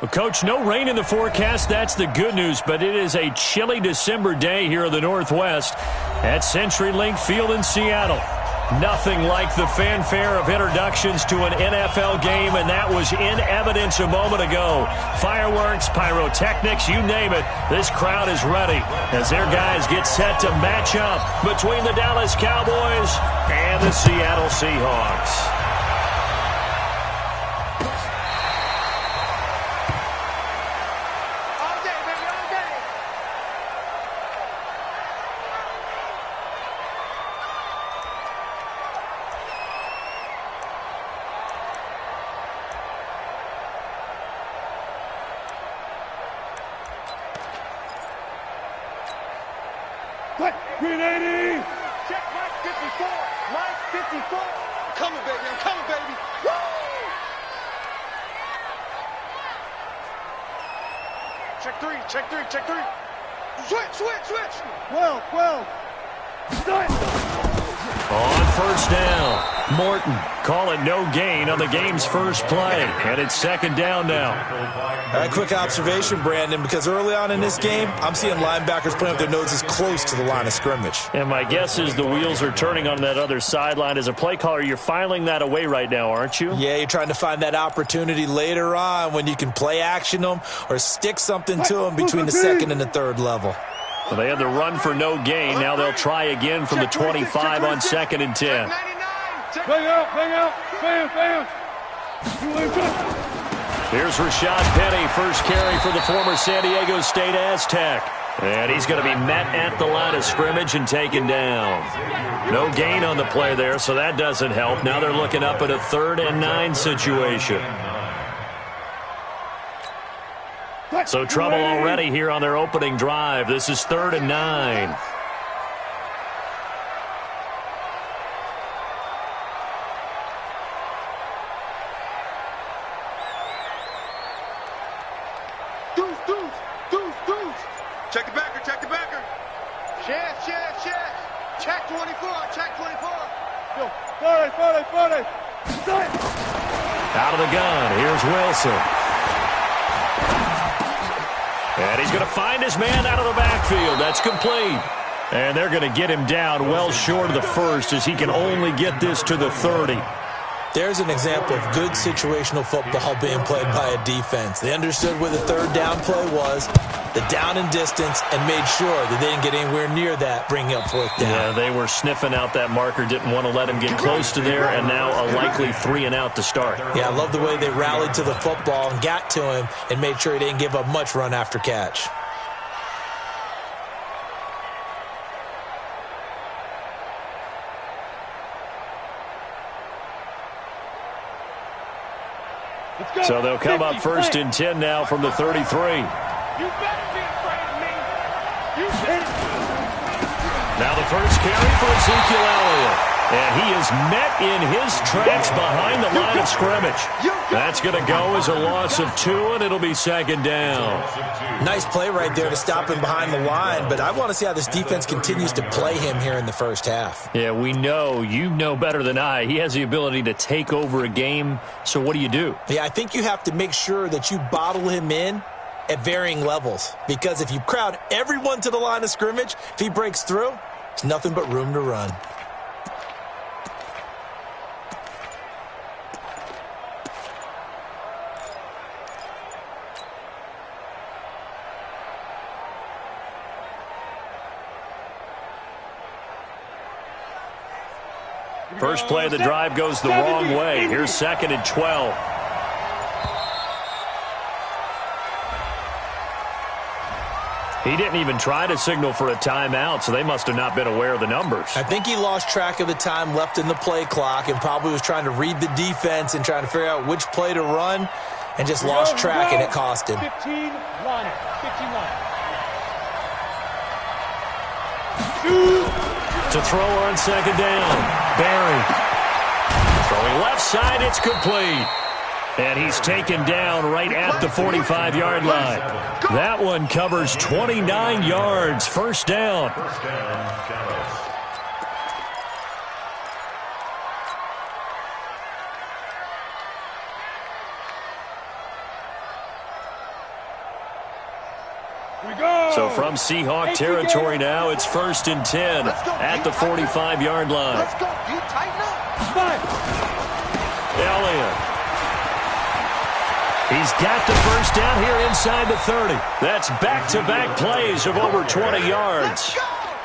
Well, Coach, no rain in the forecast. That's the good news, but it is a chilly December day here in the Northwest at CenturyLink Field in Seattle. Nothing like the fanfare of introductions to an NFL game, and that was in evidence a moment ago. Fireworks, pyrotechnics, you name it. This crowd is ready as their guys get set to match up between the Dallas Cowboys and the Seattle Seahawks. Green 80! Check Mike 54! Mike 54! I'm coming, baby! I'm coming, baby! Woo! Check three! Check three! Check three! Switch! 12! On first down, Morton calling no gain on the game's first play, and it's second down now. A quick observation, Brandon, because early on in this game, I'm seeing linebackers playing with their noses close to the line of scrimmage. And my guess is the wheels are turning on that other sideline. As a play caller, you're filing that away right now, aren't you? Yeah, you're trying to find that opportunity later on when you can play action them or stick something to them between the second and the third level. Well, they had the run for no gain. Now they'll try again from the 25 on second and 10. Bang out! Bam! Here's Rashad Penny, first carry for the former San Diego State Aztec. And he's going to be met at the line of scrimmage and taken down. No gain on the play there, so that doesn't help. Now they're looking up at a 3rd and 9 situation. So trouble already here on their opening drive. This is 3rd and 9. Deuce. Check the backer. Check. Check 24. Yo, 40. Out of the gun, here's Wilson. And he's going to find his man out of the backfield. That's complete. And they're going to get him down well short of the first as he can only get this to the 30. There's an example of good situational football being played by a defense. They understood where the 3rd down play was, the down and distance, and made sure that they didn't get anywhere near that, bringing up 4th down. Yeah, they were sniffing out that marker, didn't want to let him get close to there, and now a likely 3 and out to start. Yeah, I love the way they rallied to the football and got to him and made sure he didn't give up much run after catch. So they'll come up 1st and 10 now from the 33. You better be afraid of me. Now the first carry for Ezekiel Elliott. And he is met in his tracks behind the line of scrimmage. That's going to go as a loss of 2, and it'll be second down. Nice play right there to stop him behind the line, but I want to see how this defense continues to play him here in the first half. Yeah, we know. You know better than I. He has the ability to take over a game, so what do you do? Yeah, I think you have to make sure that you bottle him in at varying levels, because if you crowd everyone to the line of scrimmage, if he breaks through, there's nothing but room to run. First play of the drive goes the wrong way. Here's 2nd and 12. He didn't even try to signal for a timeout, so they must have not been aware of the numbers. I think he lost track of the time left in the play clock and probably was trying to read the defense and trying to figure out which play to run and just lost track, and it cost him. 15 line. To throw on second down. Barry. Throwing left side, it's complete. And he's taken down right at the 45-yard line. That one covers 29 yards. First down. So from Seahawk territory now, it's 1st and 10 at the 45-yard line. Let's go. You tighten up. Elliott. He's got the first down here inside the 30. That's back-to-back plays of over 20 yards.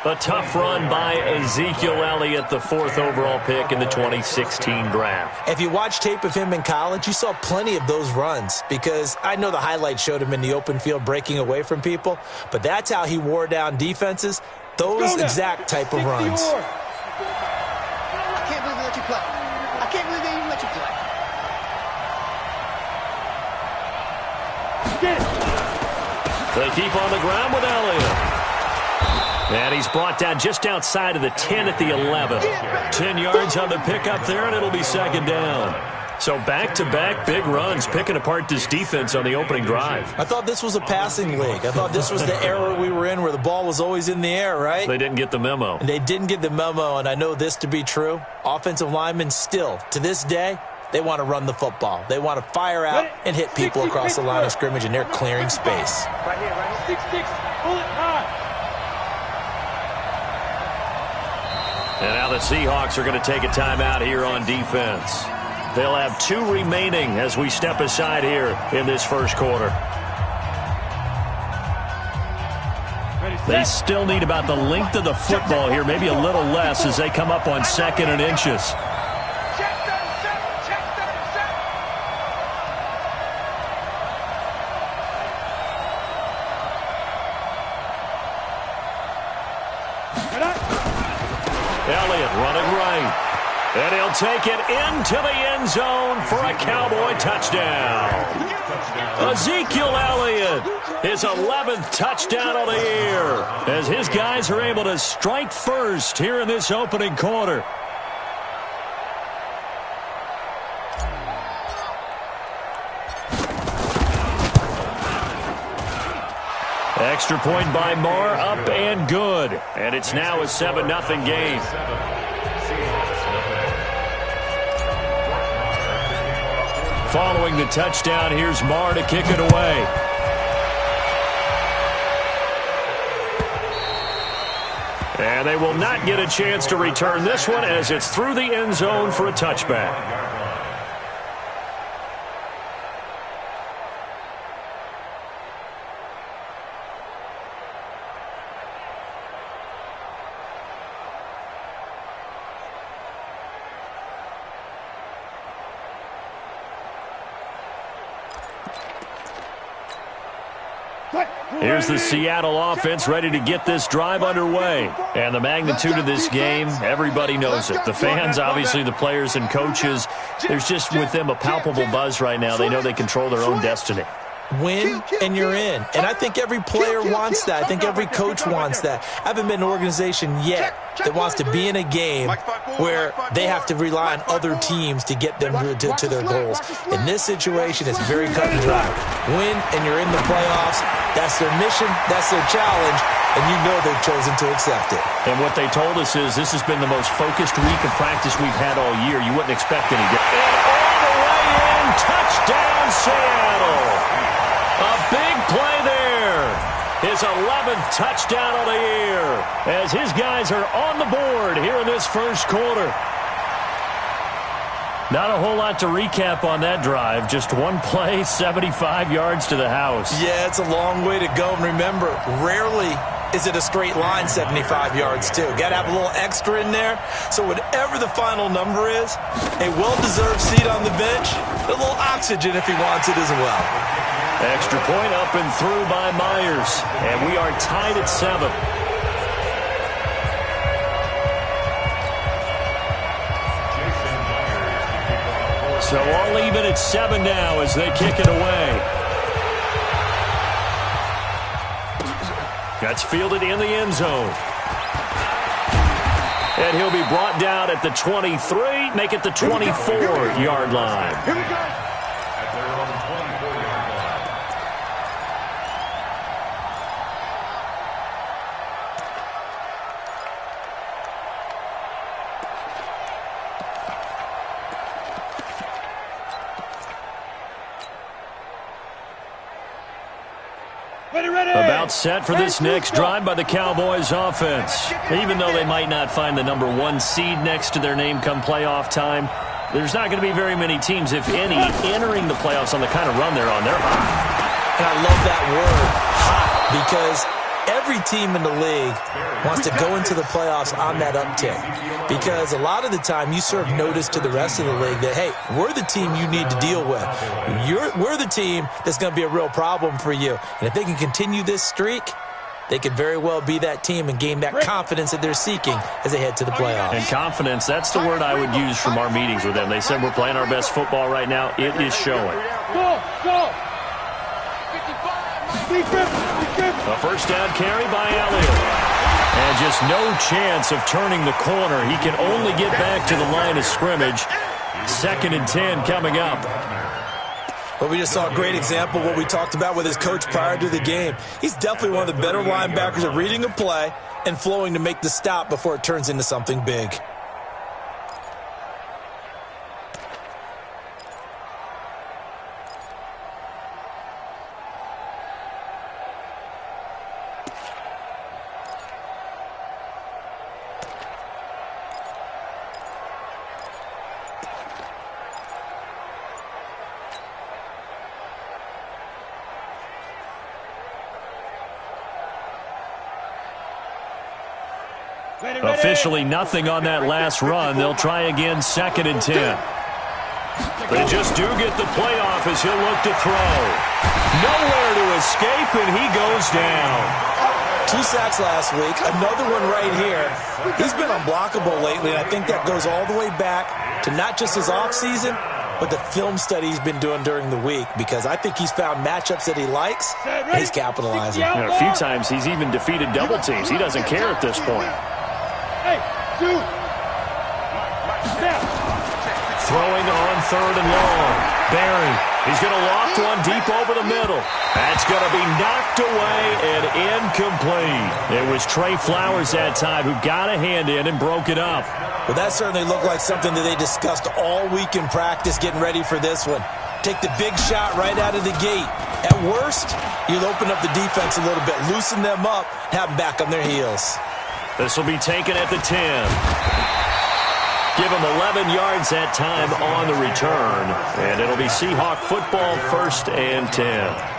A tough run by Ezekiel Elliott, the 4th overall pick in the 2016 draft. If you watch tape of him in college, you saw plenty of those runs because I know the highlights showed him in the open field breaking away from people, but that's how he wore down defenses, those exact type of runs. I can't believe they let you play. I can't believe they even let you play. They keep on the ground with Elliott. And he's brought down just outside of the 10 at the 11. 10 yards on the pickup there, and it'll be 2nd down. So back-to-back big runs, picking apart this defense on the opening drive. I thought this was a passing league. I thought this was the era we were in where the ball was always in the air, right? They didn't get the memo. And they didn't get the memo, and I know this to be true. Offensive linemen still, to this day, they want to run the football. They want to fire out and hit people across the line of scrimmage, and they're clearing space. Right here, right here. 6-6. Pull it high. And now the Seahawks are going to take a timeout here on defense. They'll have 2 remaining as we step aside here in this first quarter. They still need about the length of the football here, maybe a little less as they come up on 2nd and inches. Elliott running right. And he'll take it into the end zone for a Cowboy touchdown. Ezekiel Elliott, his 11th touchdown of the year, as his guys are able to strike first here in this opening quarter. Extra point by Marr, up and good. And it's now a 7-0 game. Following the touchdown, here's Marr to kick it away. And they will not get a chance to return this one as it's through the end zone for a touchback. Here's the Seattle offense ready to get this drive underway. And the magnitude of this game, everybody knows it. The fans, obviously the players and coaches, there's just with them a palpable buzz right now. They know they control their own destiny. Win and you're in. And I think every player wants that. I think every coach wants that. I haven't been in an organization yet that wants to be in a game where they have to rely on other teams to get them to their goals. In this situation, it's very cut and dry. Win and you're in the playoffs. That's their mission. That's their challenge. And you know they've chosen to accept it. And what they told us is this has been the most focused week of practice we've had all year. You wouldn't expect any different. And all the way in, touchdown Seattle. A big play there. His 11th touchdown of the year as his guys are on the board here in this first quarter. Not a whole lot to recap on that drive. Just one play, 75 yards to the house. Yeah, it's a long way to go. And remember, rarely is it a straight line 75 yards, too. Got to have a little extra in there. So whatever the final number is, a well-deserved seat on the bench, a little oxygen if he wants it as well. Extra point up and through by Myers. And we are tied at 7. So all even at 7 now as they kick it away. That's fielded in the end zone. And he'll be brought down at the 23, make it the 24-yard line. Here we go. About set for this next drive by the Cowboys offense. Even though they might not find the number 1 seed next to their name come playoff time, there's not going to be very many teams, if any, entering the playoffs on the kind of run they're on. They're hot. And I love that word, hot, because every team in the league wants to go into the playoffs on that uptick, because a lot of the time you serve notice to the rest of the league that, hey, we're the team you need to deal with. We're the team that's going to be a real problem for you. And if they can continue this streak, they could very well be that team and gain that confidence that they're seeking as they head to the playoffs. And confidence, that's the word I would use from our meetings with them. They said we're playing our best football right now. It is showing. Go! A first down carry by Elliott. And just no chance of turning the corner. He can only get back to the line of scrimmage. 2nd and 10 coming up. Well, we just saw a great example of what we talked about with his coach prior to the game. He's definitely one of the better linebackers at reading a play and flowing to make the stop before it turns into something big. Officially nothing on that last run. They'll try again, 2nd and 10. They just do get the playoff as he'll look to throw. Nowhere to escape, and he goes down. 2 sacks last week, another one right here. He's been unblockable lately, and I think that goes all the way back to not just his offseason, but the film study he's been doing during the week, because I think he's found matchups that he likes, and he's capitalizing. A few times he's even defeated double teams. He doesn't care at this point. Hey, dude. Throwing on 3rd and long. Barry, he's going to loft one deep over the middle. That's going to be knocked away and incomplete. It was Trey Flowers that time who got a hand in and broke it up. Well, that certainly looked like something that they discussed all week in practice getting ready for this one. Take the big shot right out of the gate. At worst, you'll open up the defense a little bit, loosen them up, and have them back on their heels. This will be taken at the 10. Give him 11 yards that time on the return. And it'll be Seahawk football, 1st and 10.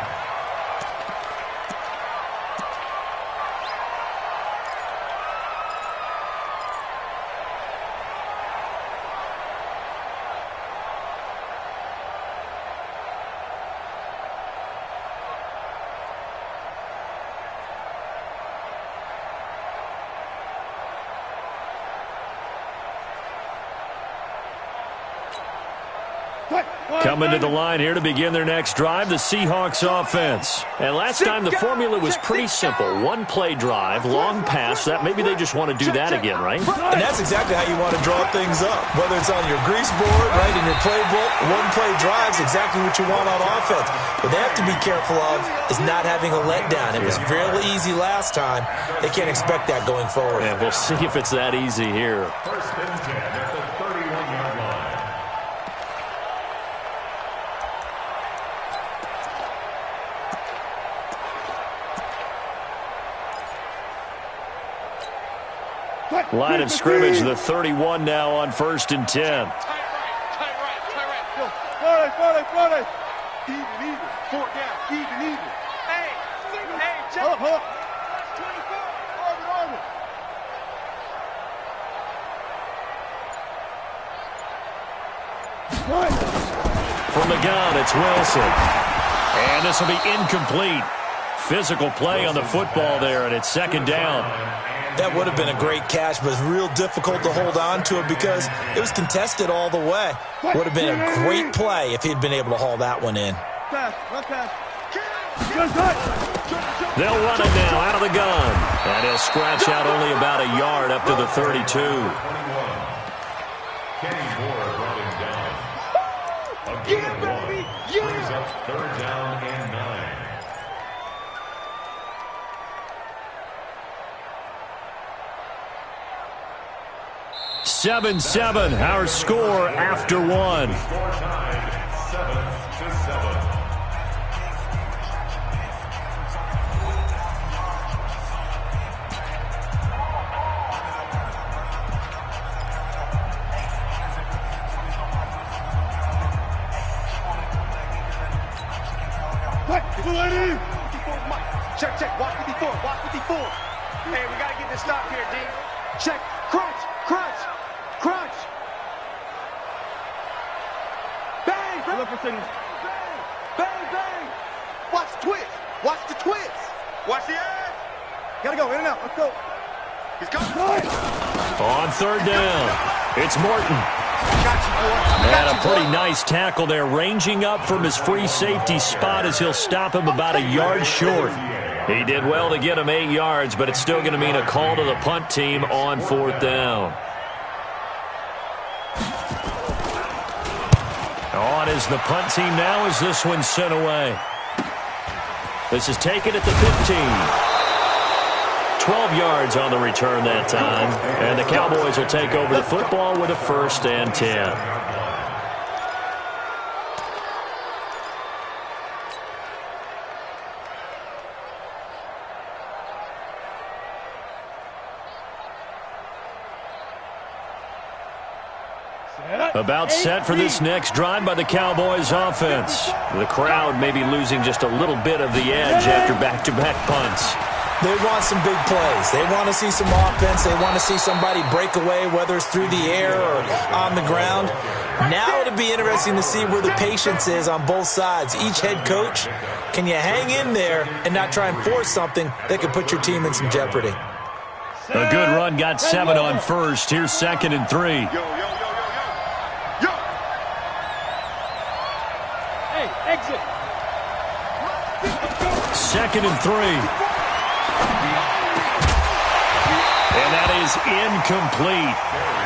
Coming to the line here to begin their next drive, the Seahawks offense. And last time the formula was pretty simple. 1 play drive, long pass. That maybe they just want to do that again, right? And that's exactly how you want to draw things up. Whether it's on your grease board, right, in your playbook, 1 play drive is exactly what you want on offense. What they have to be careful of is not having a letdown. It was fairly easy last time. They can't expect that going forward. And we'll see if it's that easy here. 1st and 10 at the 31-yard line. Line of scrimmage, the 31 now on 1st and 10. Tight right. 40. Even. 4 down. Even. Hey, check. Hold up. 24. Over. From the gun, it's Wilson. And this will be incomplete. Physical play on the football there, and it's 2nd down. That would have been a great catch, but it's real difficult to hold on to it because it was contested all the way. Would have been a great play if he'd been able to haul that one in. Pass. They'll run it now out of the gun. And he'll scratch out only about a yard up to the 32. Yeah, baby. Yeah. 3rd down and 9. Seven, our score after 1. Score tied 7-7. Check, check. Watch 54. Watch 54. Hey, we got to get this stop here, D. Check. Crunch. Crunch. Crunch. Bang. Bang. Look for signals. Bang. Bang. Bang. Watch the twist. Watch the twist. Watch the edge. Gotta go. In and out. Let's go. He's coming. On third down, it's Morton. And a pretty nice tackle there, ranging up from his free safety spot as he'll stop him about a yard short. He did well to get him 8 yards, but it's still going to mean a call to the punt team on fourth down. On is the punt team now as this one's sent away. This is taken at the 15. 12 yards on the return that time. And the Cowboys will take over the football with a 1st and 10. About set for this next drive by the Cowboys offense. The crowd may be losing just a little bit of the edge after back-to-back punts. They want some big plays. They want to see some offense. They want to see somebody break away, whether it's through the air or on the ground. Now it'll be interesting to see where the patience is on both sides. Each head coach, can you hang in there and not try and force something that could put your team in some jeopardy? A good run got 7 on first. Here's 2nd and 3. Exit. 2nd and 3. And that is incomplete.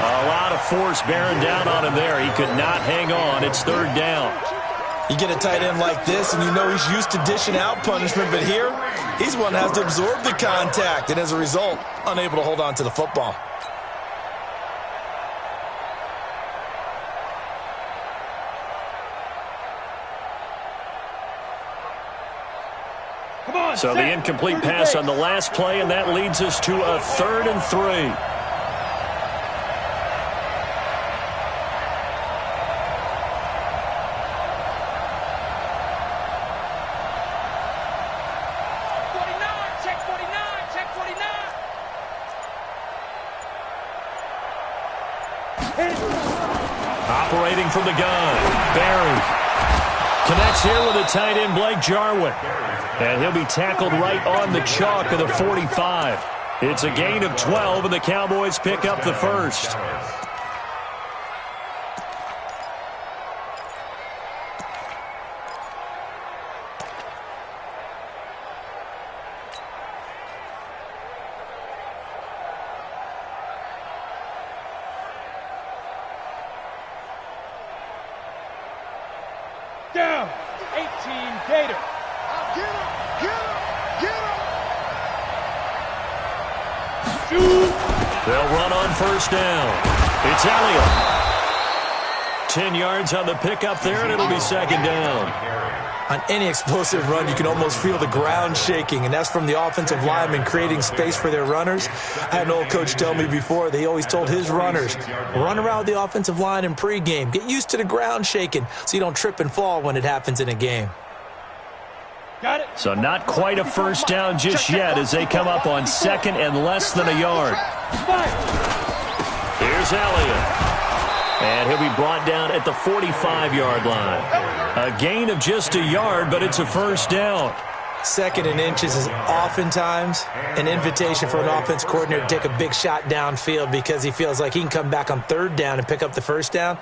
A lot of force bearing down on him there. He could not hang on. It's 3rd down. You get a tight end like this, and you know he's used to dishing out punishment, but here, he's one that has to absorb the contact, and as a result, unable to hold on to the football. So the incomplete pass on the last play, and that leads us to a 3rd and 3. Check 49. Check 49. Operating from the gun, Barry. Connects here with the tight end, Blake Jarwin. And he'll be tackled right on the chalk of the 45. It's a gain of 12, and the Cowboys pick up the 1st. Down. 18 Gator. Get him. Get him. Get him. They'll run on 1st down. It's Elliott. 10 yards on the pickup there, and it'll be 2nd down. On any explosive run, you can almost feel the ground shaking, and that's from the offensive linemen creating space for their runners. I had an old coach tell me before, they always told his runners, run around the offensive line in pregame. Get used to the ground shaking so you don't trip and fall when it happens in a game. Got it. So not quite a 1st down just yet as they come up on 2nd and less than a yard. Here's Elliott. And he'll be brought down at the 45-yard line. A gain of just a yard, but it's a 1st down. 2nd and inches is oftentimes an invitation for an offense coordinator to take a big shot downfield because he feels like he can come back on 3rd down and pick up the 1st down.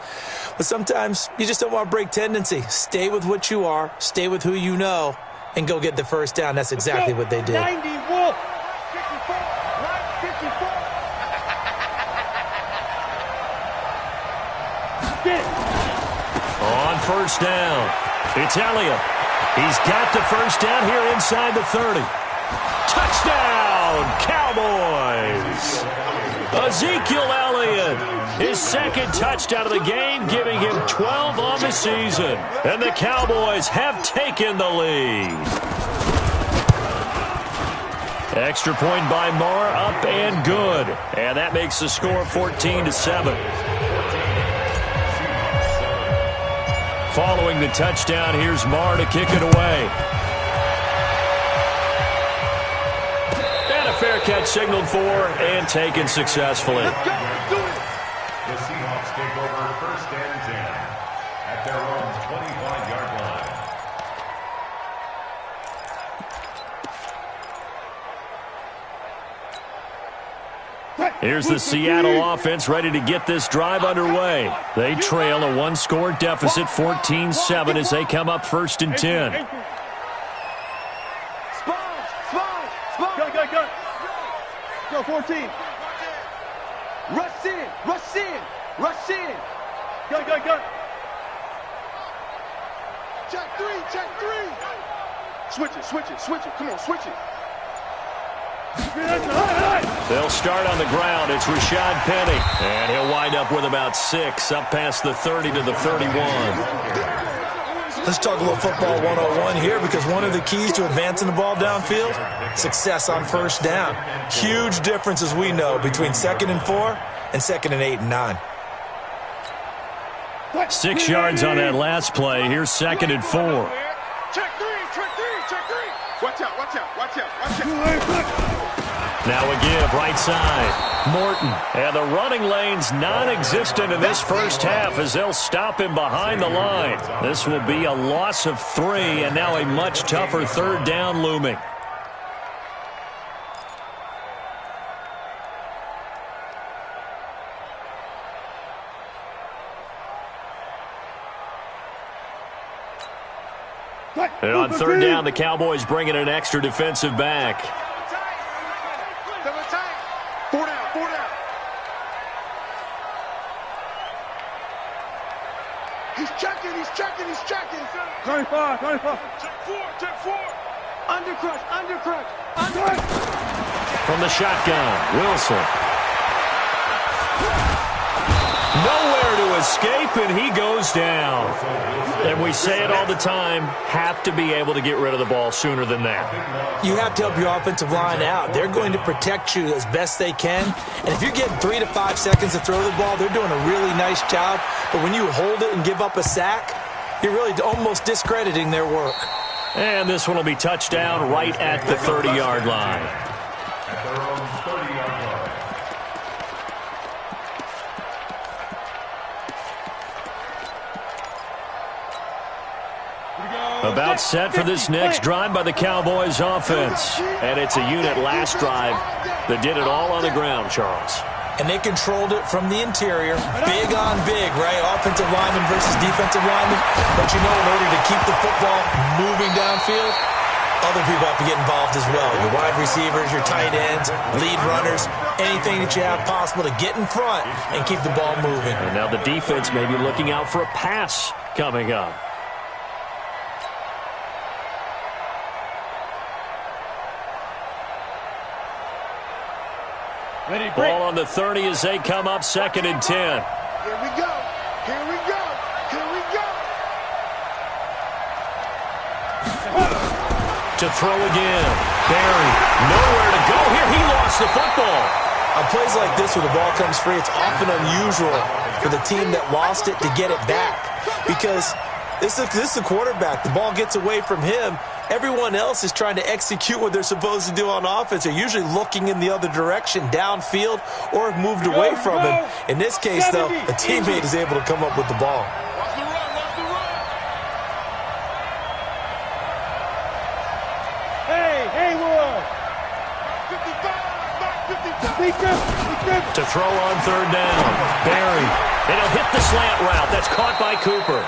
But sometimes you just don't want to break tendency. Stay with what you are, stay with who you know, and go get the 1st down. That's exactly what they did. 90 Wolf. 54. 54. On 1st down, it's Elliott. He's got the 1st down here inside the 30. Touchdown, Cowboys! Ezekiel Elliott, his 2nd touchdown of the game, giving him 12 on the season. And the Cowboys have taken the lead. Extra point by Marr, up and good. And that makes the score 14-7. following the touchdown, here's Marr to kick it away. And a fair catch signaled for and taken successfully. The Seahawks take over 1st and 10 at their own 25-yard line. Here's the Seattle offense ready to get this drive underway. They trail a one-score deficit, 14-7, as they come up 1st and 10. Go, 14. Rush in, rush in, rush in. Go. Check three. Switch it. Come on, switch it. They'll start on the ground. It's Rashad Penny. And he'll wind up with about 6, up past the 30 to the 31. Let's talk a little football 101 here, because one of the keys to advancing the ball downfield, success on 1st down. Huge difference, as we know, between 2nd and 4 and 2nd and 8 and 9. 6 yards on that last play. Here's 2nd and 4. Check three. Watch out. Now a give, right side. Morton. And the running lane's non-existent in this first half as they'll stop him behind the line. This will be a loss of 3, and now a much tougher 3rd down looming. And on 3rd down, the Cowboys bring in an extra defensive back. 4 down. He's checking. 25. Check 4. Undercrush. From the shotgun, Wilson. Nowhere to escape, and he goes down. And we say it all the time, have to be able to get rid of the ball sooner than that. You have to help your offensive line out. They're going to protect you as best they can. And if you're getting 3 to 5 seconds to throw the ball, they're doing a really nice job. But when you hold it and give up a sack, you're really almost discrediting their work. And this one will be touchdown right at the 30-yard line. At their own 30-yard line. About set for this next drive by the Cowboys offense. And it's a unit last drive that did it all on the ground, Charles. And they controlled it from the interior. Big on big, right? Offensive lineman versus defensive lineman. But you know, in order to keep the football moving downfield, other people have to get involved as well. Your wide receivers, your tight ends, lead runners, anything that you have possible to get in front and keep the ball moving. And now the defense may be looking out for a pass coming up. Ball on the 30 as they come up 2nd and 10. Here we go. To throw again. Barry, nowhere to go here. He lost the football. On plays like this where the ball comes free, it's often unusual for the team that lost it to get it back. Because this is the quarterback. The ball gets away from him. Everyone else is trying to execute what they're supposed to do on offense. They're usually looking in the other direction, downfield, or have moved away from him. In this case, though, a teammate is able to come up with the ball. Watch the run. Hey, Haywood. 55. To throw on 3rd down. Barry. And he'll hit the slant route. That's caught by Cooper.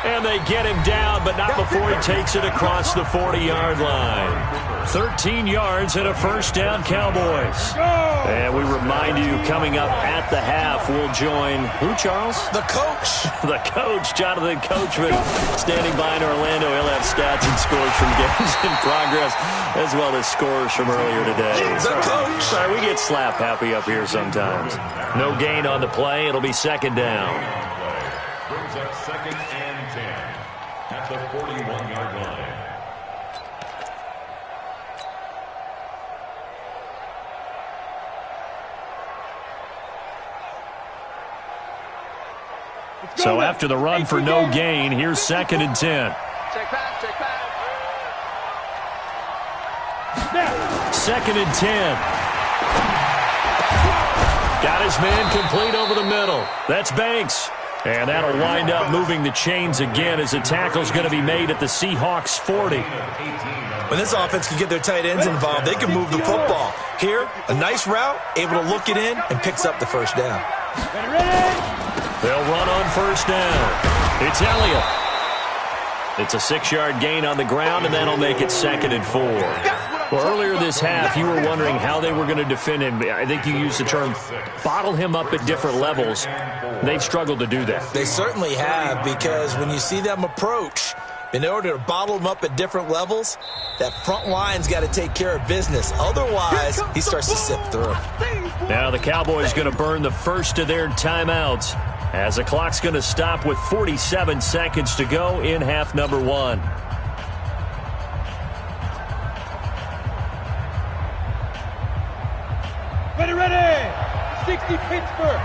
And they get him down, but not before he takes it across the 40-yard line. 13 yards and a 1st down, Cowboys. And we remind you, coming up at the half, we'll join who, Charles? The coach. The coach, Jonathan Coachman, standing by in Orlando. He'll have stats and scores from games in progress, as well as scores from earlier today. The coach. Sorry, we get slap happy up here sometimes. No gain on the play. It'll be 2nd down. Brings up 2nd and 10 at the 41-yard line. So after the run for no gain, here's 2nd and 10. Check pass, check pass. 2nd and 10. Got his man complete over the middle. That's Banks. And that'll wind up moving the chains again as a tackle's going to be made at the Seahawks 40. When this offense can get their tight ends involved, they can move the football. Here, a nice route, able to look it in, and picks up the first down. They'll run on first down. It's Elliott. It's a 6-yard gain on the ground, and that'll make it 2nd and 4. Well, earlier this half, you were wondering how they were going to defend him. I think you used the term bottle him up at different levels. They've struggled to do that. They certainly have, because when you see them approach, in order to bottle him up at different levels, that front line's got to take care of business. Otherwise, he starts to sip through. Now the Cowboys going to burn the first of their timeouts as the clock's going to stop with 47 seconds to go in half number 1. Ready. 60 Pittsburgh.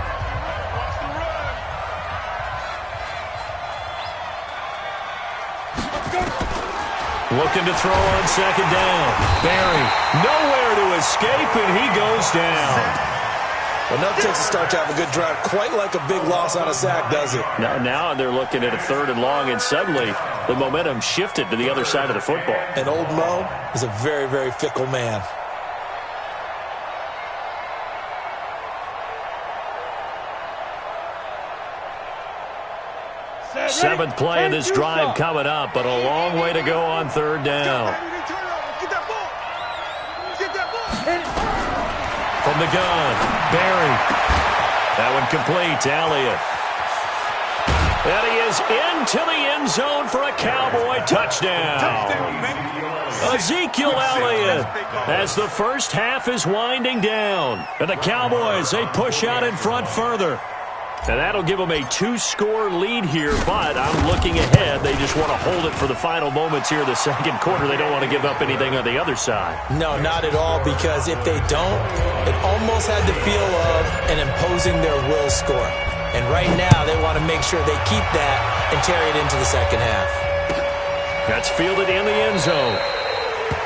Looking to throw on 2nd down. Barry, nowhere to escape, and he goes down. Enough takes to start to have a good drive, quite like a big loss on a sack, does it? Now they're looking at a 3rd and long, and suddenly the momentum shifted to the other side of the football. And old Mo is a very, very fickle man. Seventh play of this drive coming up, but a long way to go on 3rd down. From the gun, Barry. That one complete to Elliott. And he is into the end zone for a Cowboy touchdown. Ezekiel Elliott as the first half is winding down. And the Cowboys, they push out in front further. And that'll give them a 2-score lead here, but I'm looking ahead. They just want to hold it for the final moments here of the 2nd quarter. They don't want to give up anything on the other side. No, not at all, because if they don't, it almost had the feel of an imposing their will score. And right now, they want to make sure they keep that and carry it into the 2nd half. That's fielded in the end zone.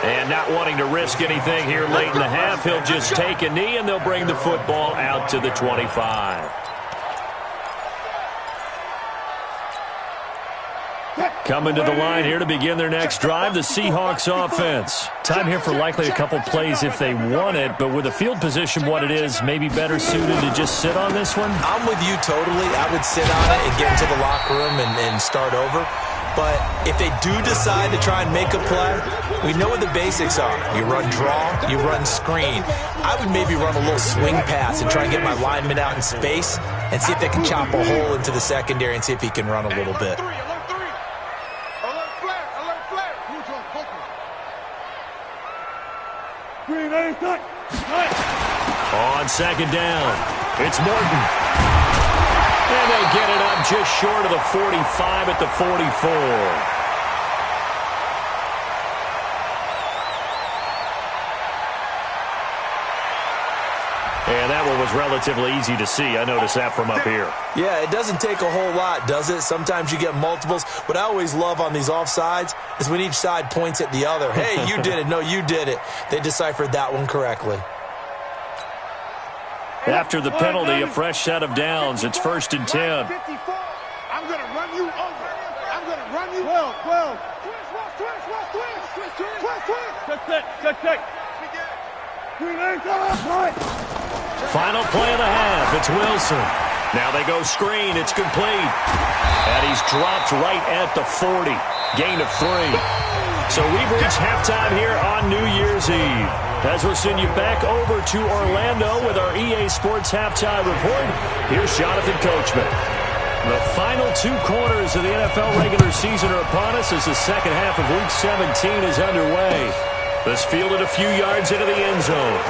And not wanting to risk anything here late in the half, he'll just take a knee, and they'll bring the football out to the 25. Coming to the line here to begin their next drive, the Seahawks offense. Time here for likely a couple plays if they want it, but with the field position what it is, maybe better suited to just sit on this one? I'm with you totally. I would sit on it and get into the locker room and start over. But if they do decide to try and make a play, we know what the basics are. You run draw, you run screen. I would maybe run a little swing pass and try and get my lineman out in space and see if they can chop a hole into the secondary and see if he can run a little bit. On 2nd down, it's Morton. And they get it up just short of the 45 at the 44. And that one was relatively easy to see. I noticed that from up here. Yeah, it doesn't take a whole lot, does it? Sometimes you get multiples. What I always love on these offsides is when each side points at the other. Hey, you did it. No, you did it. They deciphered that one correctly. After the penalty, a fresh set of downs. It's 1st and 10. I'm going to run you over. I'm going to run you 12. Check. Final play of the half. It's Wilson. Now they go screen. It's complete. And he's dropped right at the 40. Gain of 3. So we've reached halftime here on New Year's Eve. As we'll send you back over to Orlando with our EA Sports Halftime Report, here's Jonathan Coachman. The final 2 quarters of the NFL regular season are upon us as the 2nd half of Week 17 is underway. This fielded a few yards into the end zone.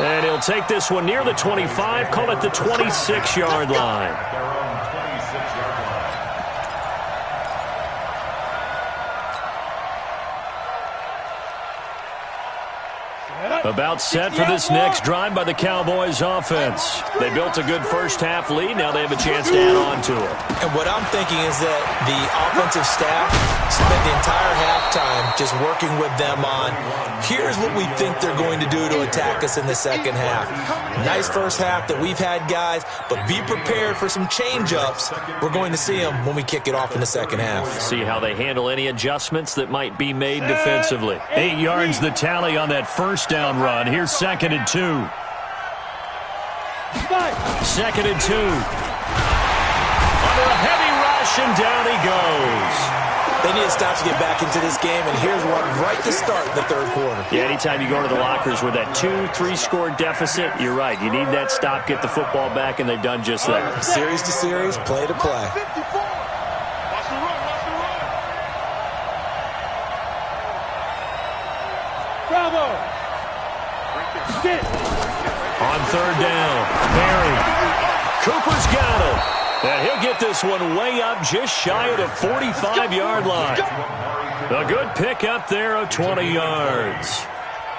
And he'll take this one near the 25, call it the 26-yard line. About set for this next drive by the Cowboys offense. They built a good first-half lead. Now they have a chance to add on to it. And what I'm thinking is that the offensive staff spent the entire halftime just working with them on, here's what we think they're going to do to attack us in the second half. Nice first half that we've had, guys, but be prepared for some change-ups. We're going to see them when we kick it off in the second half. See how they handle any adjustments that might be made defensively. 8 yards the tally on that first down run. Here's 2nd and 2. 2nd and 2. Under a heavy rush, and down he goes. They need to stop to get back into this game, and here's one right to start the third quarter. Yeah, anytime you go to the lockers with that 2-3 score deficit, you're right. You need that stop, get the football back, and they've done just that. Series to series, play to play. Bravo! On third down, Barry. Cooper's got it. And he'll get this one way up just shy of the 45-yard line. A good pick up there of 20 yards.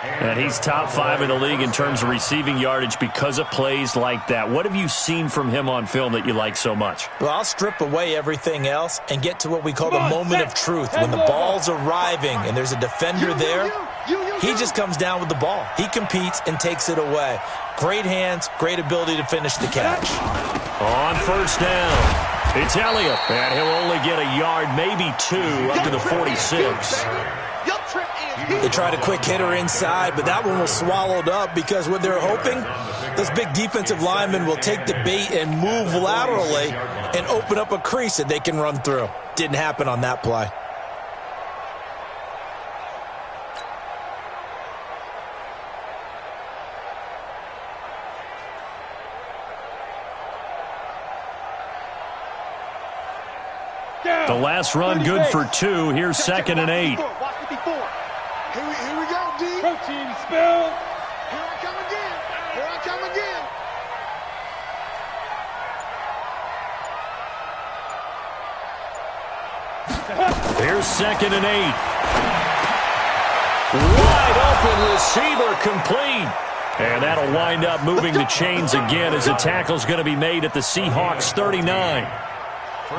And he's top 5 in the league in terms of receiving yardage because of plays like that. What have you seen from him on film that you like so much? Well, I'll strip away everything else and get to what we call the moment of truth. When the ball's arriving and there's a defender there, he just comes down with the ball. He competes and takes it away. Great hands, great ability to finish the catch. On first down, it's Elliott. And he'll only get a yard, maybe 2, up to the 46. They tried a quick hitter inside, but that one was swallowed up because what they're hoping, those big defensive linemen will take the bait and move laterally and open up a crease that they can run through. Didn't happen on that play. The last run good for 2. Here's 2nd and 8. Here we go, D. Protein spill. Here I come again. Here I come again. Here's 2nd and 8. Wide open receiver complete. And that'll wind up moving the chains again as the tackle's going to be made at the Seahawks 39.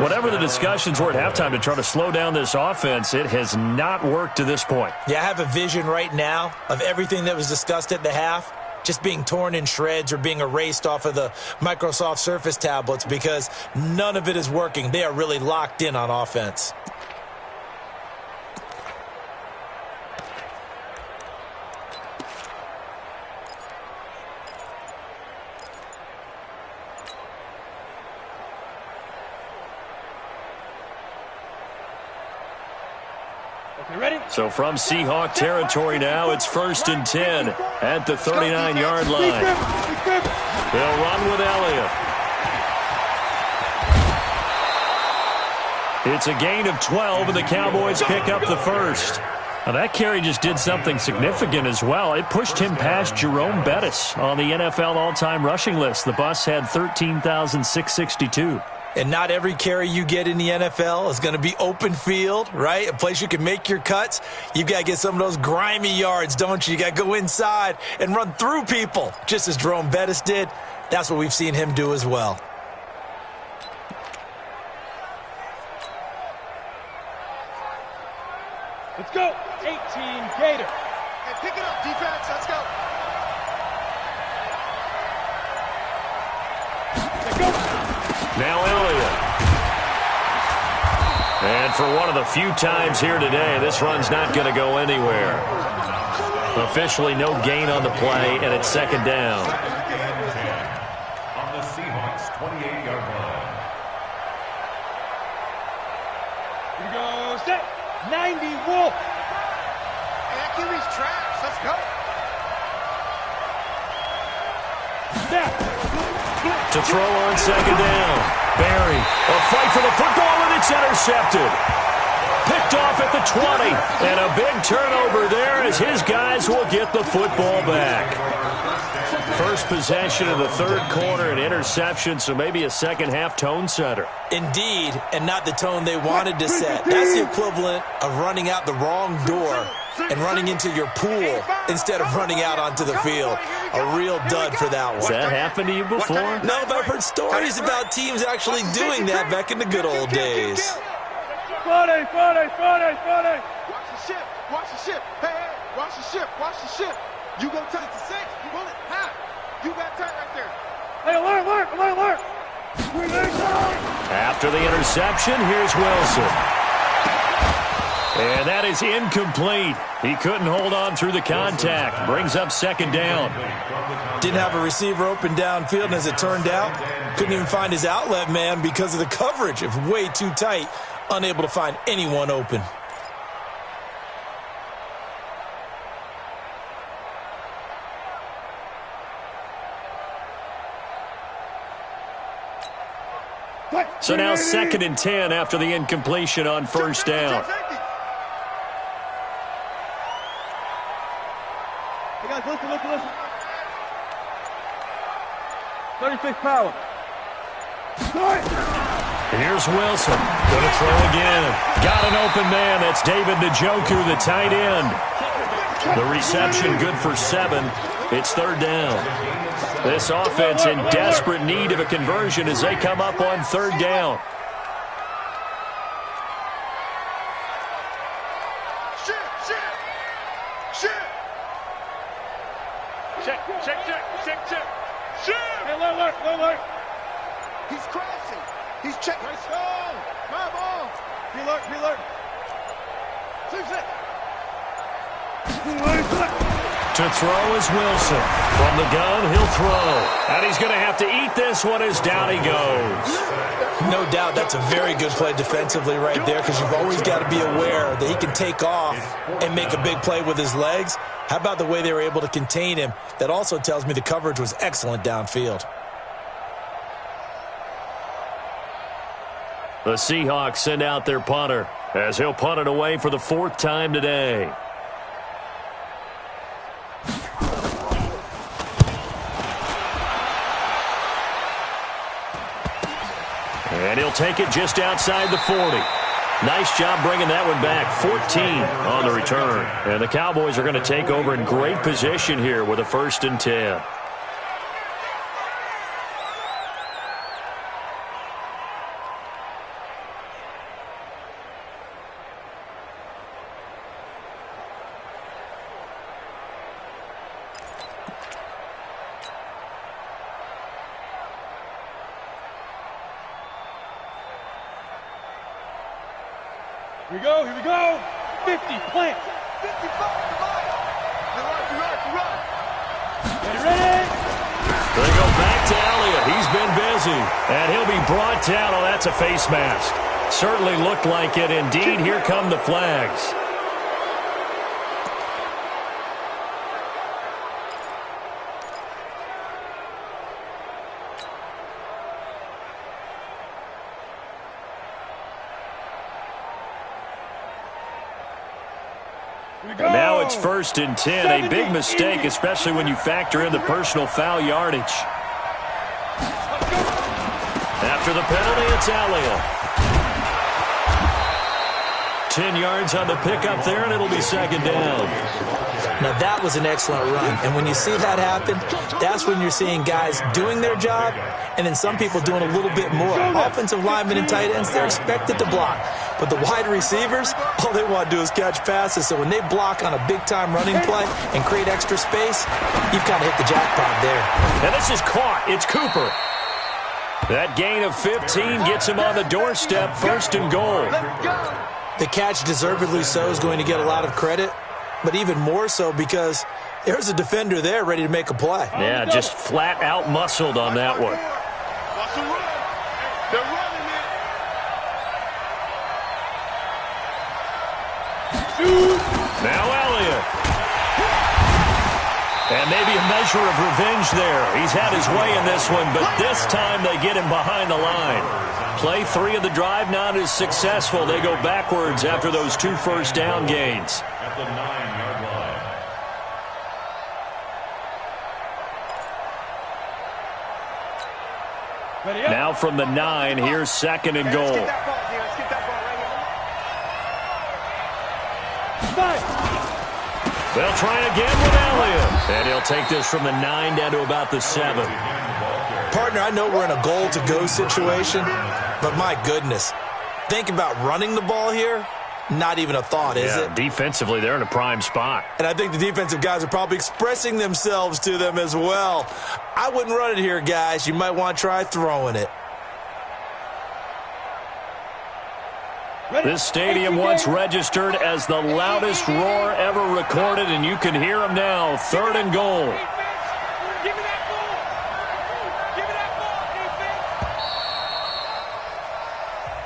Whatever the discussions were at halftime to try to slow down this offense, it has not worked to this point. Yeah, I have a vision right now of everything that was discussed at the half just being torn in shreds or being erased off of the Microsoft Surface tablets because none of it is working. They are really locked in on offense. So from Seahawk territory now, it's 1st and 10 at the 39-yard line. They'll run with Elliott. It's a gain of 12, and the Cowboys pick up the first. Now that carry just did something significant as well. It pushed him past Jerome Bettis on the NFL all-time rushing list. The Bucs had 13,662. And not every carry you get in the NFL is going to be open field, right? A place you can make your cuts. You've got to get some of those grimy yards, don't you? You got to go inside and run through people, just as Jerome Bettis did. That's what we've seen him do as well. Let's go. 18 Gator. Hey, pick it up, defense. Let's go. Now Elliott. And for one of the few times here today, this run's not going to go anywhere. Officially no gain on the play, and it's 2nd down. On the Seahawks 28-yard line. Here we go. Set. 90 Wolf. Hey, that QB's trash. Let's go. Snap. To throw on 2nd down. Barry, a fight for the football, and it's intercepted. Picked off at the 20. And a big turnover there as his guys will get the football back. First possession of the third quarter, an interception, so maybe a second-half tone setter. Indeed, and not the tone they wanted to set. That's the equivalent of running out the wrong door and running into your pool instead of running out onto the field. A real dud for that one. Has that happened to you before? No, but I've heard stories about teams actually doing that back in the good old days. Friday. Watch the ship. Watch the ship. Hey, watch the ship. Watch the ship. You go touch the 6. You pull it. High. You got tight right there. Hey, alert. After the interception, here's Wilson. And that is incomplete. He couldn't hold on through the contact. Brings up second down. Didn't have a receiver open downfield, and as it turned out, couldn't even find his outlet man because of the coverage. It was way too tight. Unable to find anyone open. So now 2nd and 10 after the incompletion on first down. Hey, guys, listen. 36 power. Here's Wilson. Going to throw again. Got an open man. That's David Njoku, the tight end. The reception good for 7. It's third down. This offense in desperate need of a conversion as they come up on third down. Check. Hey, alert. He's crashing. He's checking. Nice ball. My ball. Be alert. 6. To throw is Wilson. From the gun, he'll throw. And he's going to have to eat this one as down he goes. No doubt that's a very good play defensively right there, because you've always got to be aware that he can take off and make a big play with his legs. How about the way they were able to contain him? That also tells me the coverage was excellent downfield. The Seahawks send out their punter as he'll punt it away for the 4th time today. And he'll take it just outside the 40. Nice job bringing that one back. 14 on the return. And the Cowboys are going to take over in great position here with a 1st and 10. Here we go. 50, plant. 55, right. Ready? They go back to Elliott. He's been busy. And he'll be brought down. Oh, that's a face mask. Certainly looked like it. Indeed, here come the flags. And now it's 1st and 10. A big mistake, especially when you factor in the personal foul yardage. After the penalty, it's Elliott. 10 yards on the pickup there, and it'll be 2nd down. Now, that was an excellent run. And when you see that happen, that's when you're seeing guys doing their job and then some people doing a little bit more. Offensive linemen and tight ends, they're expected to block. But the wide receivers, all they want to do is catch passes. So when they block on a big-time running play and create extra space, you've kind of hit the jackpot there. And this is caught. It's Cooper. That gain of 15 gets him on the doorstep, 1st and goal. The catch, deservedly so, is going to get a lot of credit, but even more so because there's a defender there ready to make a play. Yeah, just flat out muscled on that one. They're running it. Now Elliott. And maybe a measure of revenge there. He's had his way in this one, but this time they get him behind the line. Play 3 of the drive not as successful. They go backwards after those 2 first down gains. At the 9-yard line. Now from the 9, here's 2nd and goal. Let's get that ball, Let's get that ball right here. They'll try again with Elliott. And he'll take this from the 9 down to about the 7. Partner, I know we're in a goal-to-go situation, but my goodness. Think about running the ball here. Not even a thought, is it? Defensively, they're in a prime spot. And I think the defensive guys are probably expressing themselves to them as well. I wouldn't run it here, guys. You might want to try throwing it. This stadium once registered as the loudest roar ever recorded, and you can hear them now. 3rd and goal. Give me that ball. Give me that ball,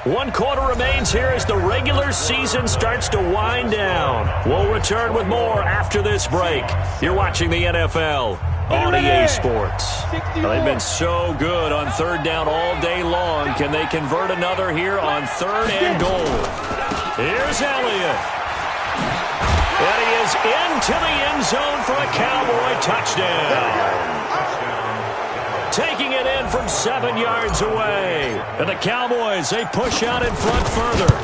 defense. 1 quarter remains here as the regular season starts to wind down. We'll return with more after this break. You're watching the NFL on EA Sports. They've been so good on 3rd down all day long. Can they convert another here on 3rd and goal? Here's Elliott. And he is into the end zone for a Cowboy touchdown. Taking it in from 7 yards away. And the Cowboys, they push out in front further.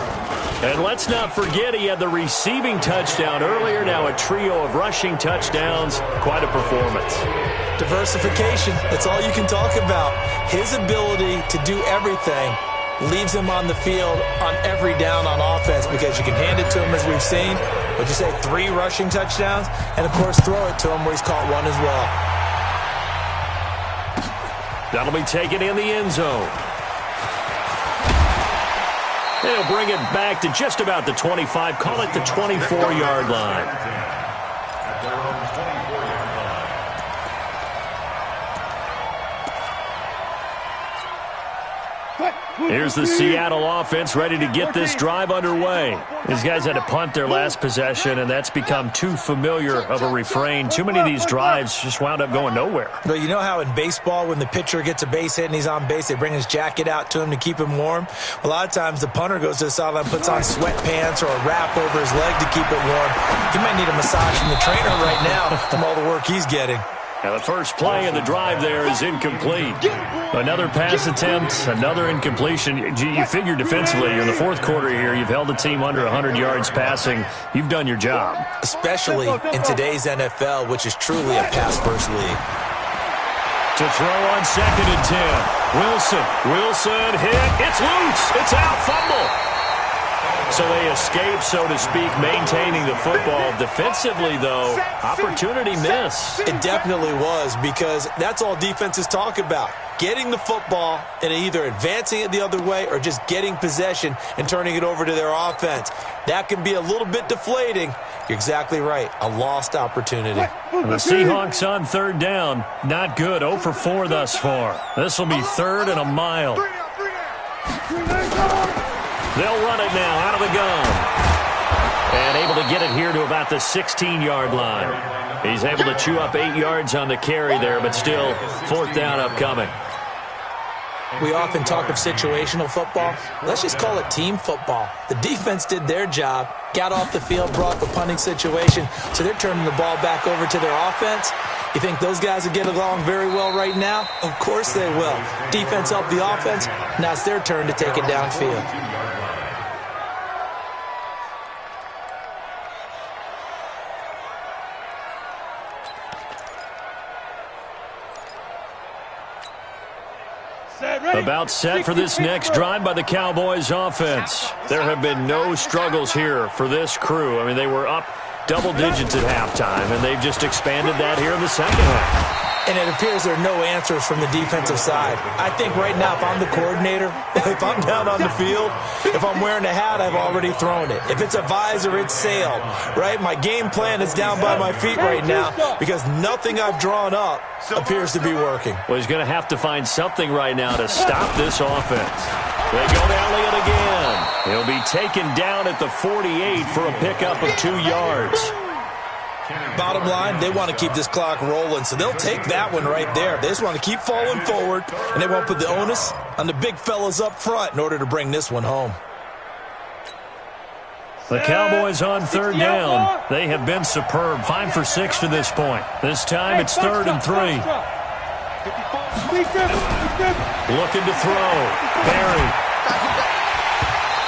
And let's not forget he had the receiving touchdown earlier. Now a trio of rushing touchdowns. Quite a performance. Diversification, that's all you can talk about. His ability to do everything leaves him on the field on every down on offense because you can hand it to him as we've seen. Would you say 3 rushing touchdowns? And, of course, throw it to him where he's caught 1 as well. That'll be taken in the end zone. They'll bring it back to just about the 25. Call it the 24-yard line. At their own 24-yard line. Here's the Seattle offense ready to get this drive underway. These guys had to punt their last possession, and that's become too familiar of a refrain. Too many of these drives just wound up going nowhere. Well, you know how in baseball when the pitcher gets a base hit and he's on base, they bring his jacket out to him to keep him warm? A lot of times the punter goes to the sideline, puts on sweatpants or a wrap over his leg to keep it warm. He might need a massage from the trainer right now from all the work he's getting. Now the first play of the drive there is incomplete. Another pass attempt, another incompletion. You figure defensively, in the 4th quarter here, you've held the team under 100 yards passing. You've done your job. Especially in today's NFL, which is truly a pass-first league. To throw on 2nd and 10. Wilson hit. It's loose. It's out. Fumble. So they escape, so to speak, maintaining the football. Defensively, though, opportunity miss. It definitely was because that's all defenses talk about. Getting the football and either advancing it the other way or just getting possession and turning it over to their offense. That can be a little bit deflating. You're exactly right. A lost opportunity. The Seahawks on 3rd down. Not good. 0 for 4 thus far. This will be 3rd and a mile. They'll run it now out of the gun. And able to get it here to about the 16-yard line. He's able to chew up 8 yards on the carry there, but still 4th down upcoming. We often talk of situational football. Let's just call it team football. The defense did their job, got off the field, brought the punting situation, so they're turning the ball back over to their offense. You think those guys will get along very well right now? Of course they will. Defense helped the offense. Now it's their turn to take it downfield. About set for this next drive by the Cowboys offense. There have been no struggles here for this crew. I mean, they were up double digits at halftime, and they've just expanded that here in the second half. And it appears there are no answers from the defensive side. I think right now, if I'm the coordinator, if I'm down on the field, if I'm wearing a hat, I've already thrown it. If it's a visor, it's sailed, right? My game plan is down by my feet right now because nothing I've drawn up appears to be working. Well, he's going to have to find something right now to stop this offense. They go to Elliott again. He'll be taken down at the 48 for a pickup of 2 yards. Bottom line, they want to keep this clock rolling, so they'll take that one right there. They just want to keep falling forward, and they want to put the onus on the big fellas up front in order to bring this one home. The Cowboys on third down. They have been superb. 5 for 6 to this point. This time it's 3rd and 3. Looking to throw. Barry.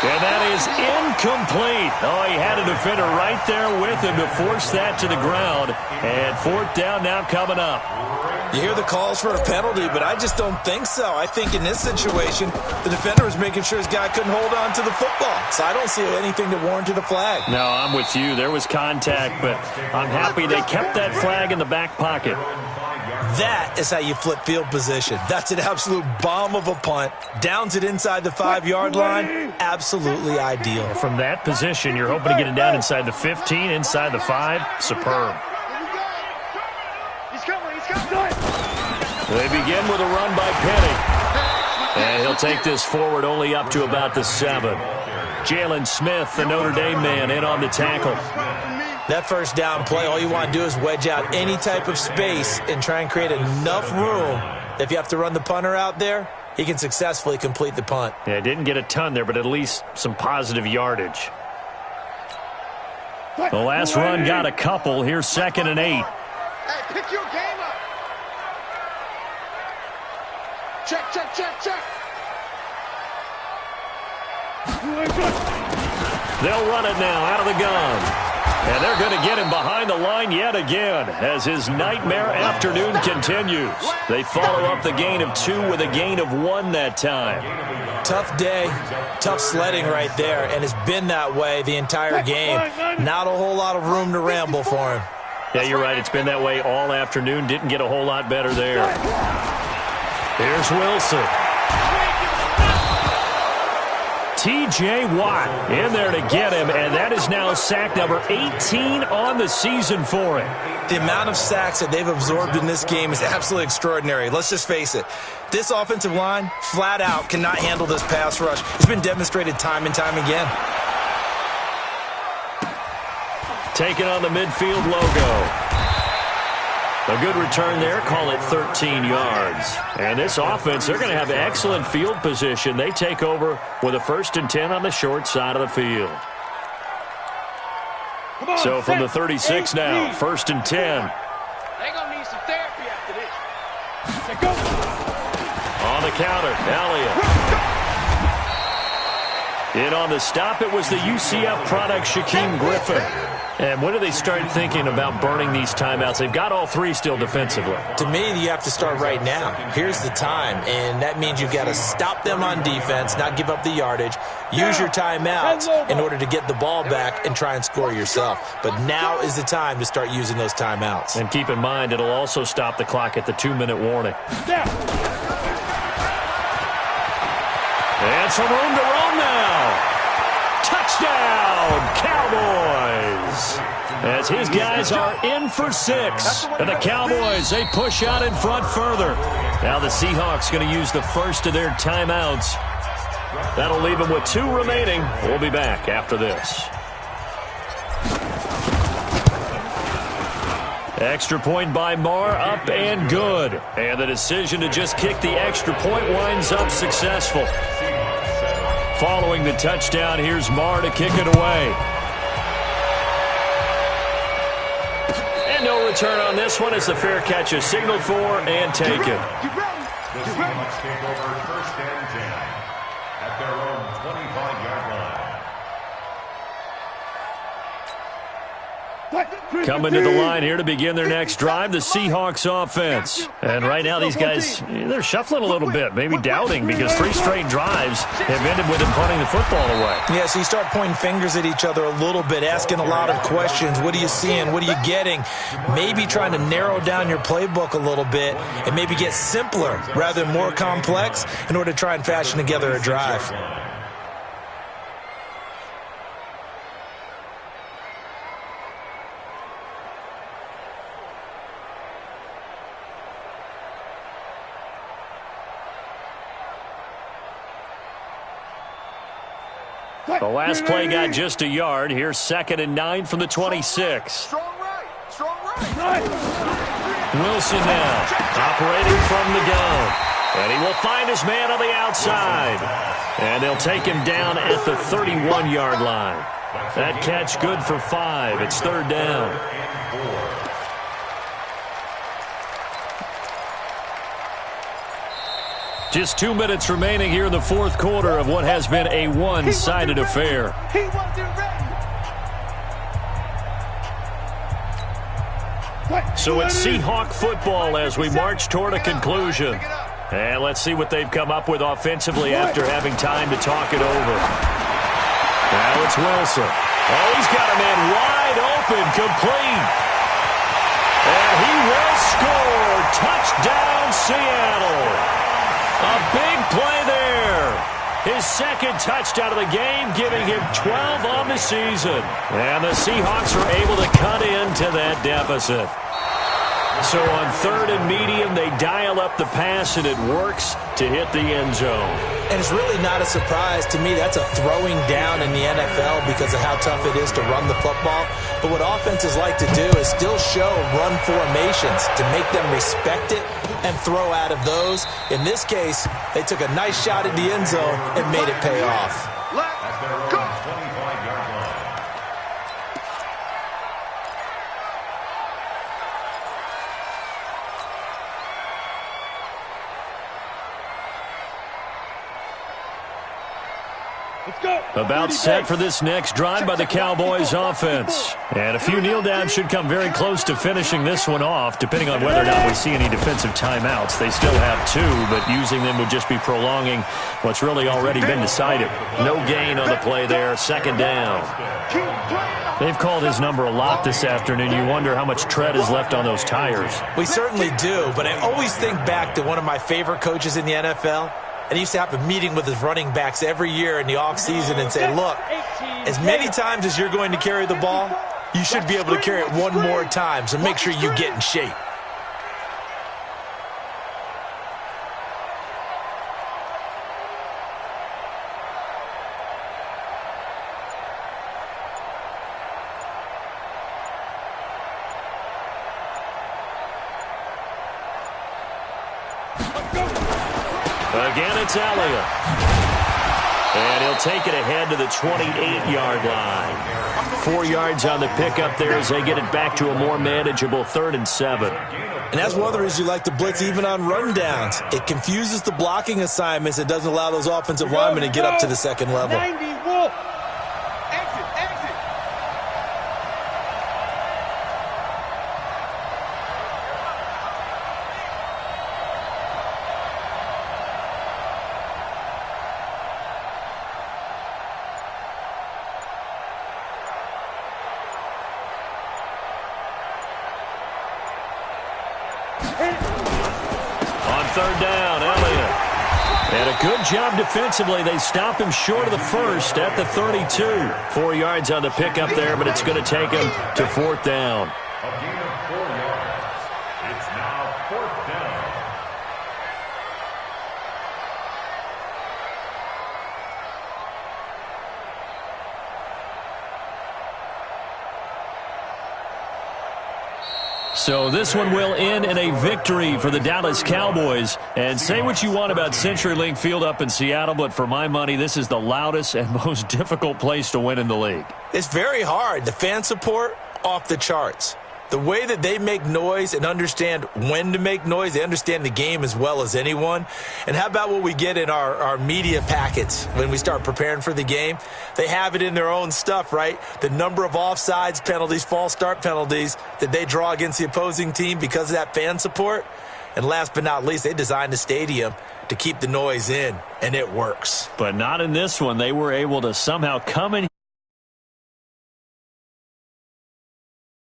And that is incomplete. Oh, he had a defender right there with him to force that to the ground. And 4th down now coming up. You hear the calls for a penalty, but I just don't think so. I think in this situation, the defender was making sure his guy couldn't hold on to the football. So I don't see anything to warrant the flag. No, I'm with you. There was contact, but I'm happy they kept that flag in the back pocket. That is how you flip field position. That's an absolute bomb of a punt. Downs it inside the 5-yard line. Absolutely ideal. From that position, you're hoping to get it down inside the 15, inside the 5. Superb. They begin with a run by Penny. And he'll take this forward only up to about the 7. Jalen Smith, the Notre Dame man, in on the tackle. That first down play, all you want to do is wedge out any type of space and try and create enough room. If you have to run the punter out there, he can successfully complete the punt. Yeah, didn't get a ton there, but at least some positive yardage. The last run got a couple. Here's 2nd and 8. Hey, pick your game up. Check, check, check, check. They'll run it now out of the gun. And they're going to get him behind the line yet again as his nightmare afternoon continues. They follow up the gain of 2 with a gain of 1 that time. Tough day, tough sledding right there, and it's been that way the entire game. Not a whole lot of room to ramble for him. Yeah, you're right. It's been that way all afternoon. Didn't get a whole lot better there. Here's Wilson. T.J. Watt in there to get him, and that is now sack number 18 on the season for him. The amount of sacks that they've absorbed in this game is absolutely extraordinary. Let's just face it. This offensive line, flat out, cannot handle this pass rush. It's been demonstrated time and time again. Taking on the midfield logo. A good return there, call it 13 yards. And this offense, they're going to have excellent field position. They take over with a 1st and 10 on the short side of the field. So from the 36 now, 1st and 10. They're going to need some therapy after this. On the counter, Elliott. In on the stop, it was the UCF product, Shaquem Griffin. And when do they start thinking about burning these timeouts? They've got all 3 still defensively. To me, you have to start right now. Here's the time, and that means you've got to stop them on defense, not give up the yardage, use your timeouts in order to get the ball back and try and score yourself. But now is the time to start using those timeouts. And keep in mind, it'll also stop the clock at the 2-minute warning. And some room to roam now. Touchdown, Cowboys! As his guys are in for 6. And the Cowboys, they push out in front further. Now the Seahawks going to use the first of their timeouts. That'll leave them with 2 remaining. We'll be back after this. Extra point by Marr, up and good. And the decision to just kick the extra point winds up successful. Following the touchdown, here's Marr to kick it away. And no return on this one as the fair catch is signaled for and taken. The Seahawks take over 1st and 10 at their own 25-yard line. Coming to the line here to begin their next drive, the Seahawks offense. And right now these guys, they're shuffling a little bit, maybe doubting, because 3 straight drives have ended with them punting the football away. Yeah, so you start pointing fingers at each other a little bit, asking a lot of questions. What are you seeing? What are you getting? Maybe trying to narrow down your playbook a little bit and maybe get simpler rather than more complex in order to try and fashion together a drive. The last play got just a yard. Here's 2nd and 9 from the 26. Strong right. Wilson now, operating from the gun. And he will find his man on the outside. And they'll take him down at the 31-yard line. That catch good for 5. It's third down. Just 2 minutes remaining here in the fourth quarter of what has been a one-sided affair. He wasn't ready. So it's Seahawk football as we march toward a conclusion. And let's see what they've come up with offensively after having time to talk it over. Now it's Wilson. Oh, he's got a man wide open, complete. And he will score. Touchdown, Seattle. A big play there. His second touchdown of the game, giving him 12 on the season. And the Seahawks are able to cut into that deficit. So on third and medium, they dial up the pass, and it works to hit the end zone. And it's really not a surprise to me. That's a throwing down in the NFL because of how tough it is to run the football. But what offenses like to do is still show run formations to make them respect it and throw out of those. In this case, they took a nice shot at the end zone and made it pay off. Let's go. 25-yard line. About set for this next drive by the Cowboys offense. And a few kneel downs should come very close to finishing this one off, depending on whether or not we see any defensive timeouts. They still have 2, but using them would just be prolonging what's really already been decided. No gain on the play there, second down. They've called his number a lot this afternoon. You wonder how much tread is left on those tires. We certainly do, but I always think back to one of my favorite coaches in the NFL. And he used to have a meeting with his running backs every year in the offseason and say, look, as many times as you're going to carry the ball, you should be able to carry it one more time, so make sure you get in shape. Again, it's Elliott. And he'll take it ahead to the 28-yard line. 4 yards on the pickup there as they get it back to a more manageable 3rd and 7. And that's one of the reasons you like to blitz even on rundowns. It confuses the blocking assignments. It doesn't allow those offensive linemen to get up to the second level. 90 Wolf. Exit, exit. On third down, Elliott. And a good job defensively. They stop him short of the first at the 32. 4 yards on the pickup there, but it's going to take him to 4th down. A gain of 4 yards. It's now 4th down. So this one will end in a victory for the Dallas Cowboys. And say what you want about CenturyLink Field up in Seattle, but for my money, this is the loudest and most difficult place to win in the league. It's very hard. The fan support, off the charts. The way that they make noise and understand when to make noise, they understand the game as well as anyone. And how about what we get in our media packets when we start preparing for the game? They have it in their own stuff, right? The number of offsides penalties, false start penalties that they draw against the opposing team because of that fan support. And last but not least, they designed the stadium to keep the noise in, and it works. But not in this one. They were able to somehow come in